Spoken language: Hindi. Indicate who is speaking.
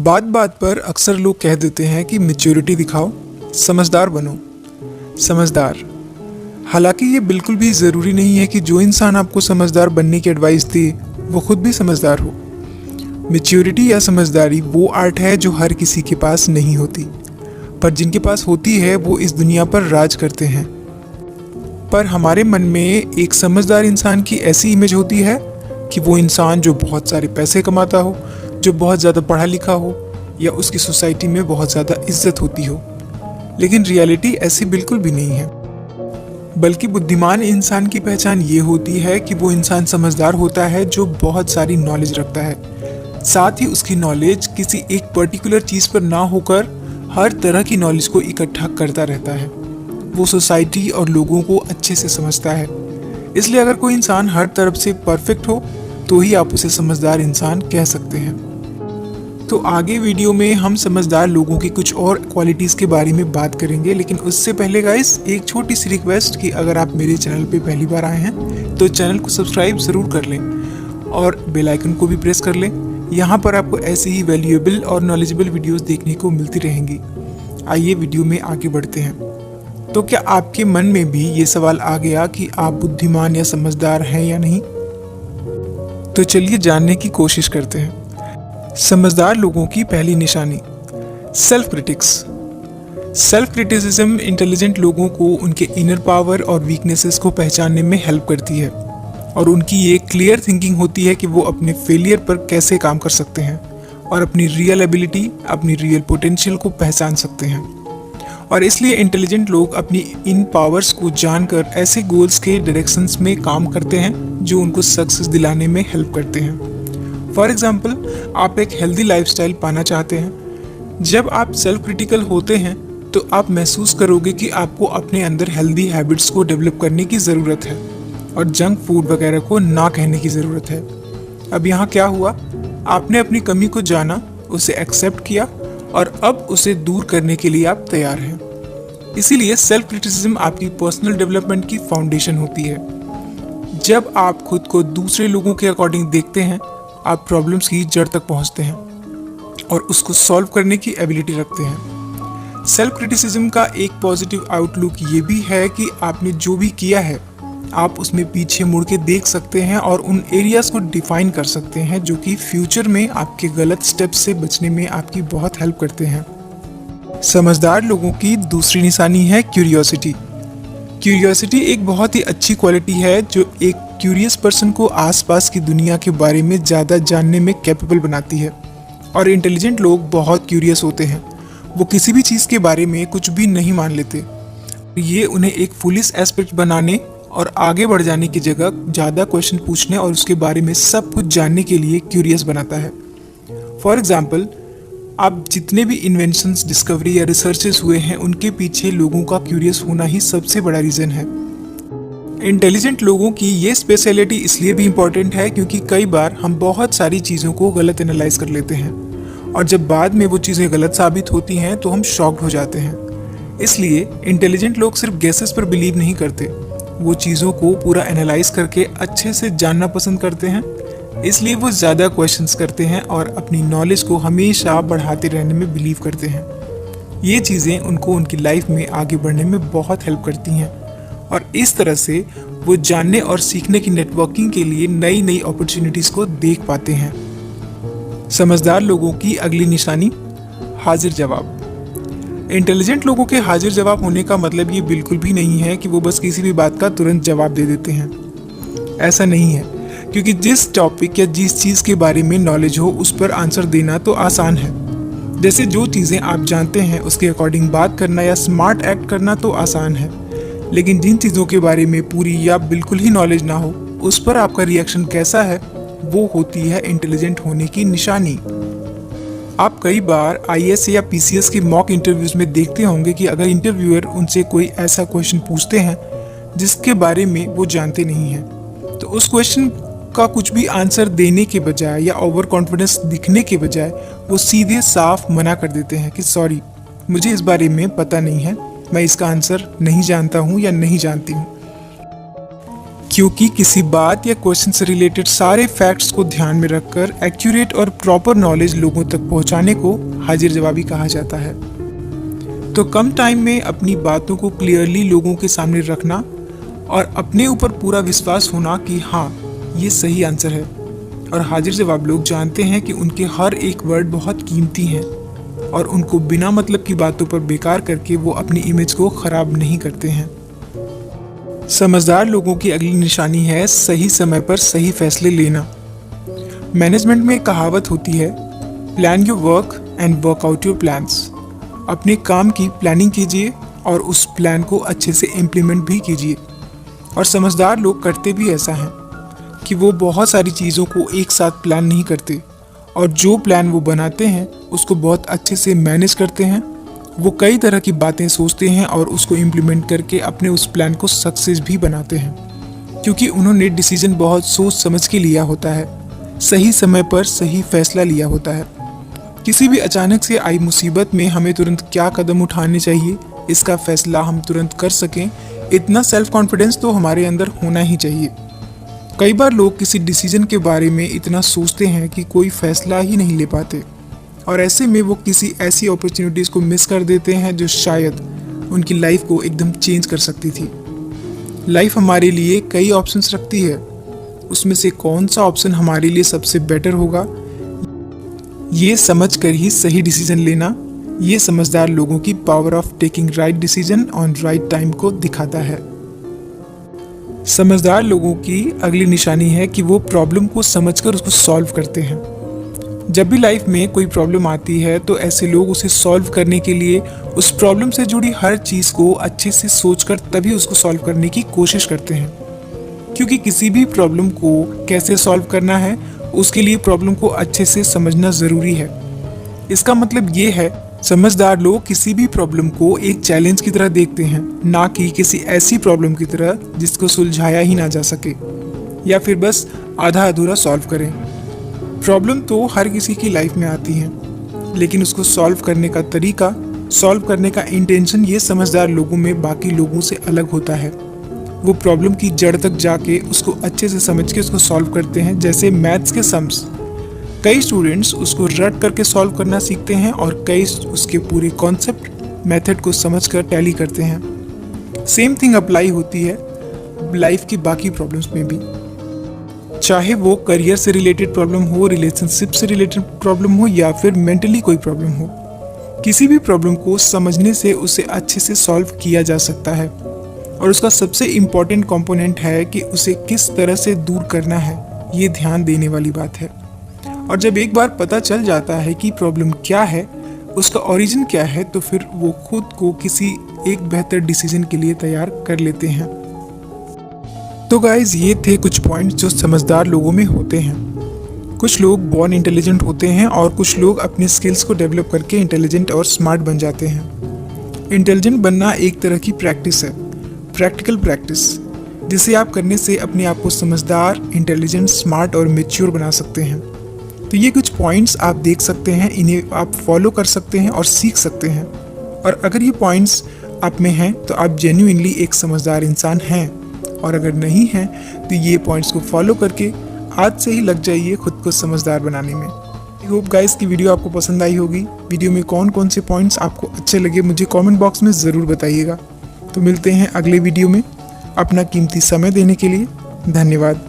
Speaker 1: बात बात पर अक्सर लोग कह देते हैं कि मैच्योरिटी दिखाओ, समझदार बनो। समझदार, हालांकि ये बिल्कुल भी ज़रूरी नहीं है कि जो इंसान आपको समझदार बनने की एडवाइस दे वो खुद भी समझदार हो। मैच्योरिटी या समझदारी वो आर्ट है जो हर किसी के पास नहीं होती, पर जिनके पास होती है वो इस दुनिया पर राज करते हैं। पर हमारे मन में एक समझदार इंसान की ऐसी इमेज होती है कि वो इंसान जो बहुत सारे पैसे कमाता हो, जो बहुत ज़्यादा पढ़ा लिखा हो या उसकी सोसाइटी में बहुत ज़्यादा इज्जत होती हो। लेकिन रियलिटी ऐसी बिल्कुल भी नहीं है, बल्कि बुद्धिमान इंसान की पहचान ये होती है कि वो इंसान समझदार होता है जो बहुत सारी नॉलेज रखता है। साथ ही उसकी नॉलेज किसी एक पर्टिकुलर चीज़ पर ना होकर हर तरह की नॉलेज को इकट्ठा करता रहता है। वो सोसाइटी और लोगों को अच्छे से समझता है। इसलिए अगर कोई इंसान हर तरफ से परफेक्ट हो तो ही आप उसे समझदार इंसान कह सकते हैं। तो आगे वीडियो में हम समझदार लोगों की कुछ और क्वालिटीज़ के बारे में बात करेंगे, लेकिन उससे पहले गाइस एक छोटी सी रिक्वेस्ट कि अगर आप मेरे चैनल पे पहली बार आए हैं तो चैनल को सब्सक्राइब ज़रूर कर लें और बेल आइकन को भी प्रेस कर लें। यहाँ पर आपको ऐसे ही वैल्यूएबल और नॉलेजेबल वीडियोस देखने को मिलती रहेंगी। आइए वीडियो में आगे बढ़ते हैं। तो क्या आपके मन में भी ये सवाल आ गया कि आप बुद्धिमान या समझदार हैं या नहीं? तो चलिए जानने की कोशिश करते हैं। समझदार लोगों की पहली निशानी, self critics. Self criticism intelligent लोगों को उनके इनर पावर और वीकनेसेस को पहचानने में हेल्प करती है और उनकी ये क्लियर थिंकिंग होती है कि वो अपने फेलियर पर कैसे काम कर सकते हैं और अपनी रियल एबिलिटी, अपनी रियल पोटेंशियल को पहचान सकते हैं। और इसलिए इंटेलिजेंट लोग अपनी इन पावर्स को जानकर ऐसे गोल्स के डायरेक्शंस में काम करते हैं जो उनको सक्सेस दिलाने में हेल्प करते हैं। फॉर एग्जाम्पल, आप एक हेल्दी लाइफस्टाइल पाना चाहते हैं। जब आप सेल्फ क्रिटिकल होते हैं तो आप महसूस करोगे कि आपको अपने अंदर हेल्दी हैबिट्स को डेवलप करने की ज़रूरत है और जंक फूड वगैरह को ना कहने की ज़रूरत है। अब यहाँ क्या हुआ, आपने अपनी कमी को जाना, उसे एक्सेप्ट किया और अब उसे दूर करने के लिए आप तैयार हैं। इसीलिए सेल्फ क्रिटिसिज्म आपकी पर्सनल डेवलपमेंट की फाउंडेशन होती है। जब आप खुद को दूसरे लोगों के अकॉर्डिंग देखते हैं, आप प्रॉब्लम्स की जड़ तक पहुंचते हैं और उसको सॉल्व करने की एबिलिटी रखते हैं। सेल्फ क्रिटिसिज्म का एक पॉजिटिव आउटलुक ये भी है कि आपने जो भी किया है आप उसमें पीछे मुड़ के देख सकते हैं और उन एरियाज को डिफाइन कर सकते हैं जो कि फ्यूचर में आपके गलत स्टेप्स से बचने में आपकी बहुत हेल्प करते हैं। समझदार लोगों की दूसरी निशानी है क्यूरियोसिटी। क्यूरियोसिटी एक बहुत ही अच्छी क्वालिटी है जो एक क्यूरियस पर्सन को आसपास की दुनिया के बारे में ज़्यादा जानने में कैपेबल बनाती है। और इंटेलिजेंट लोग बहुत क्यूरियस होते हैं, वो किसी भी चीज़ के बारे में कुछ भी नहीं मान लेते। ये उन्हें एक फुलिश एस्पेक्ट बनाने और आगे बढ़ जाने की जगह ज़्यादा क्वेश्चन पूछने और उसके बारे में सब कुछ जानने के लिए क्यूरियस बनाता है। फॉर एग्जाम्पल, आप जितने भी इन्वेंशंस, डिस्कवरी या रिसर्चेस हुए हैं उनके पीछे लोगों का क्यूरियस होना ही सबसे बड़ा रीज़न है। इंटेलिजेंट लोगों की ये स्पेशलिटी इसलिए भी इम्पॉर्टेंट है क्योंकि कई बार हम बहुत सारी चीज़ों को गलत एनालाइज कर लेते हैं और जब बाद में वो चीज़ें गलत साबित होती हैं तो हम शॉक्ड हो जाते हैं। इसलिए इंटेलिजेंट लोग सिर्फ गेसेस पर बिलीव नहीं करते, वो चीज़ों को पूरा एनालाइज करके अच्छे से जानना पसंद करते हैं। इसलिए वो ज़्यादा क्वेश्चंस करते हैं और अपनी नॉलेज को हमेशा बढ़ाते रहने में बिलीव करते हैं। ये चीज़ें उनको उनकी लाइफ में आगे बढ़ने में बहुत हेल्प करती हैं और इस तरह से वो जानने और सीखने की नेटवर्किंग के लिए नई नई अपॉर्चुनिटीज़ को देख पाते हैं। समझदार लोगों की अगली निशानी, हाजिर जवाब। इंटेलिजेंट लोगों के हाजिर जवाब होने का मतलब ये बिल्कुल भी नहीं है कि वो बस किसी भी बात का तुरंत जवाब दे देते हैं। ऐसा नहीं है, क्योंकि जिस टॉपिक या जिस चीज़ के बारे में नॉलेज हो उस पर आंसर देना तो आसान है। जैसे जो चीज़ें आप जानते हैं उसके अकॉर्डिंग बात करना या स्मार्ट एक्ट करना तो आसान है, लेकिन जिन चीज़ों के बारे में पूरी या बिल्कुल ही नॉलेज ना हो उस पर आपका रिएक्शन कैसा है, वो होती है इंटेलिजेंट होने की निशानी। आप कई बार आईएएस या पीसीएस के मॉक इंटरव्यूज़ में देखते होंगे कि अगर इंटरव्यूअर उनसे कोई ऐसा क्वेश्चन पूछते हैं जिसके बारे में वो जानते नहीं हैं, तो उस क्वेश्चन का कुछ भी आंसर देने के बजाय या ओवर कॉन्फिडेंस दिखने के बजाय वो सीधे साफ मना कर देते हैं कि सॉरी, मुझे इस बारे में पता नहीं है, मैं इसका आंसर नहीं जानता हूँ या नहीं जानती हूँ। क्योंकि किसी बात या क्वेश्चन से रिलेटेड सारे फैक्ट्स को ध्यान में रखकर एक्यूरेट और प्रॉपर नॉलेज लोगों तक पहुंचाने को हाजिर जवाबी कहा जाता है। तो कम टाइम में अपनी बातों को क्लियरली लोगों के सामने रखना और अपने ऊपर पूरा विश्वास होना कि हाँ, ये सही आंसर है। और हाजिर जवाब लोग जानते हैं कि उनके हर एक वर्ड बहुत कीमती हैं और उनको बिना मतलब की बातों पर बेकार करके वो अपनी इमेज को खराब नहीं करते हैं। समझदार लोगों की अगली निशानी है सही समय पर सही फैसले लेना। मैनेजमेंट में एक कहावत होती है, plan your work and work out your plans. अपने काम की प्लानिंग कीजिए और उस प्लान को अच्छे से इम्प्लीमेंट भी कीजिए। और समझदार लोग करते भी ऐसा हैं कि वो बहुत सारी चीज़ों को एक साथ प्लान नहीं करते और जो प्लान वो बनाते हैं उसको बहुत अच्छे से मैनेज करते हैं। वो कई तरह की बातें सोचते हैं और उसको इम्प्लीमेंट करके अपने उस प्लान को सक्सेस भी बनाते हैं, क्योंकि उन्होंने डिसीजन बहुत सोच समझ के लिया होता है, सही समय पर सही फैसला लिया होता है। किसी भी अचानक से आई मुसीबत में हमें तुरंत क्या कदम उठाने चाहिए, इसका फैसला हम तुरंत कर सकें, इतना सेल्फ कॉन्फिडेंस तो हमारे अंदर होना ही चाहिए। कई बार लोग किसी डिसीजन के बारे में इतना सोचते हैं कि कोई फैसला ही नहीं ले पाते और ऐसे में वो किसी ऐसी अपॉर्चुनिटीज़ को मिस कर देते हैं जो शायद उनकी लाइफ को एकदम चेंज कर सकती थी। लाइफ हमारे लिए कई ऑप्शंस रखती है, उसमें से कौन सा ऑप्शन हमारे लिए सबसे बेटर होगा, ये समझ कर ही सही डिसीजन लेना, ये समझदार लोगों की power of taking right decision on right time को दिखाता है। समझदार लोगों की अगली निशानी है कि वो प्रॉब्लम को समझकर उसको सॉल्व करते हैं। जब भी लाइफ में कोई प्रॉब्लम आती है तो ऐसे लोग उसे सॉल्व करने के लिए उस प्रॉब्लम से जुड़ी हर चीज़ को अच्छे से सोचकर तभी उसको सॉल्व करने की कोशिश करते हैं, क्योंकि किसी भी प्रॉब्लम को कैसे सॉल्व करना है उसके लिए प्रॉब्लम को अच्छे से समझना ज़रूरी है। इसका मतलब ये है, समझदार लोग किसी भी प्रॉब्लम को एक चैलेंज की तरह देखते हैं, ना कि किसी ऐसी प्रॉब्लम की तरह जिसको सुलझाया ही ना जा सके या फिर बस आधा अधूरा सॉल्व करें। प्रॉब्लम तो हर किसी की लाइफ में आती है, लेकिन उसको सॉल्व करने का तरीका, सॉल्व करने का इंटेंशन ये समझदार लोगों में बाकी लोगों से अलग होता है। वो प्रॉब्लम की जड़ तक जाके उसको अच्छे से समझ के उसको सॉल्व करते हैं। जैसे मैथ्स के सम्स, कई स्टूडेंट्स उसको रट करके सॉल्व करना सीखते हैं और कई उसके पूरे कॉन्सेप्ट मेथड को समझकर टैली करते हैं। सेम थिंग अप्लाई होती है लाइफ की बाकी प्रॉब्लम्स में भी, चाहे वो करियर से रिलेटेड प्रॉब्लम हो, रिलेशनशिप से रिलेटेड प्रॉब्लम हो या फिर मेंटली कोई प्रॉब्लम हो। किसी भी प्रॉब्लम को समझने से उसे अच्छे से सॉल्व किया जा सकता है और उसका सबसे इम्पॉर्टेंट कंपोनेंट है कि उसे किस तरह से दूर करना है, ये ध्यान देने वाली बात है। और जब एक बार पता चल जाता है कि प्रॉब्लम क्या है, उसका ओरिजिन क्या है, तो फिर वो खुद को किसी एक बेहतर डिसीजन के लिए तैयार कर लेते हैं। तो गाइज, ये थे कुछ पॉइंट्स जो समझदार लोगों में होते हैं। कुछ लोग बॉर्न इंटेलिजेंट होते हैं और कुछ लोग अपने स्किल्स को डेवलप करके इंटेलिजेंट और स्मार्ट बन जाते हैं। इंटेलिजेंट बनना एक तरह की प्रैक्टिस है, प्रैक्टिकल प्रैक्टिस, जिसे आप करने से अपने आप को समझदार, इंटेलिजेंट, स्मार्ट और मैच्योर बना सकते हैं। तो ये कुछ पॉइंट्स आप देख सकते हैं, इन्हें आप फॉलो कर सकते हैं और सीख सकते हैं। और अगर ये पॉइंट्स आप में हैं तो आप जेन्युइनली एक समझदार इंसान हैं, और अगर नहीं हैं तो ये पॉइंट्स को फॉलो करके आज से ही लग जाइए खुद को समझदार बनाने में। आई होप गाइस की वीडियो आपको पसंद आई होगी। वीडियो में कौन कौन से पॉइंट्स आपको अच्छे लगे मुझे कमेंट बॉक्स में ज़रूर बताइएगा। तो मिलते हैं अगले वीडियो में। अपना कीमती समय देने के लिए धन्यवाद।